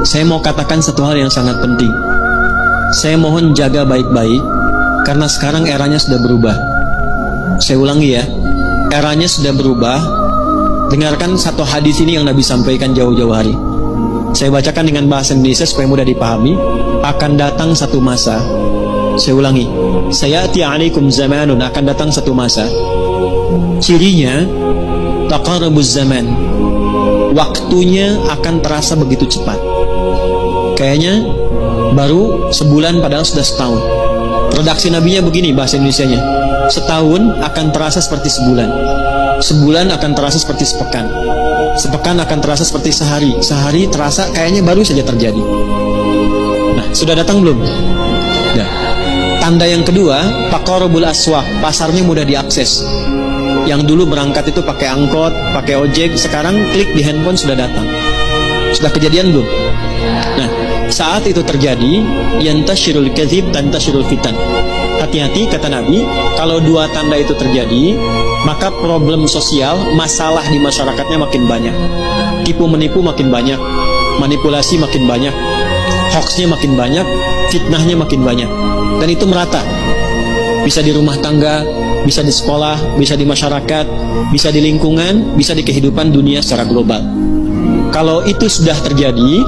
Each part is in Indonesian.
Saya mau katakan satu hal yang sangat penting. Saya mohon jaga baik-baik, karena sekarang eranya sudah berubah. Saya ulangi ya, eranya sudah berubah. Dengarkan satu hadis ini yang Nabi sampaikan jauh-jauh hari. Saya bacakan dengan bahasa Indonesia supaya mudah dipahami. Akan datang satu masa, saya ulangi, sayati alaikum zamanun, akan datang satu masa, cirinya taqarrabuz zaman, waktunya akan terasa begitu cepat. Kayaknya baru sebulan padahal sudah setahun. Redaksi nabinya begini bahasa Indonesianya, setahun akan terasa seperti sebulan, sebulan akan terasa seperti sepekan, sepekan akan terasa seperti sehari, sehari terasa kayaknya baru saja terjadi. Nah, sudah datang belum? Nah, tanda yang kedua, taqarrubul aswaq, pasarnya mudah diakses. Yang dulu berangkat itu pakai angkot, pakai ojek, sekarang klik di handphone sudah datang. Sudah kejadian belum? Nah, saat itu terjadi, yantashirul kadzib tantashirul fitan. Hati-hati kata Nabi, kalau dua tanda itu terjadi, maka problem sosial, masalah di masyarakatnya makin banyak. Tipu menipu makin banyak, manipulasi makin banyak, hoaxnya makin banyak, fitnahnya makin banyak. Dan itu merata. Bisa di rumah tangga, bisa di sekolah, bisa di masyarakat, bisa di lingkungan, bisa di kehidupan dunia secara global. Kalau itu sudah terjadi,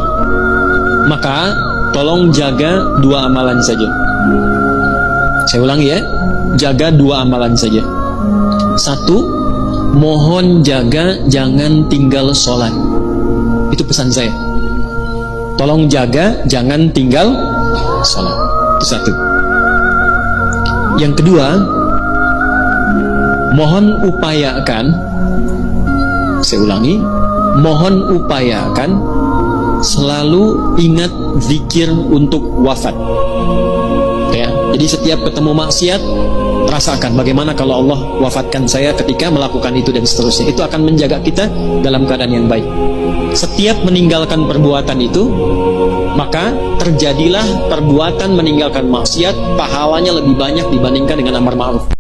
maka tolong jaga dua amalan saja. Saya ulangi ya, jaga dua amalan saja. Satu, mohon jaga jangan tinggal sholat. Itu pesan saya. Tolong jaga jangan tinggal sholat. Itu satu. Yang kedua, mohon upayakan, saya ulangi, mohon upayakan selalu ingat zikir untuk wafat. Ya, jadi setiap ketemu maksiat, rasakan bagaimana kalau Allah wafatkan saya ketika melakukan itu dan seterusnya. Itu akan menjaga kita dalam keadaan yang baik. Setiap meninggalkan perbuatan itu, maka terjadilah perbuatan meninggalkan maksiat, pahalanya lebih banyak dibandingkan dengan amar ma'ruf.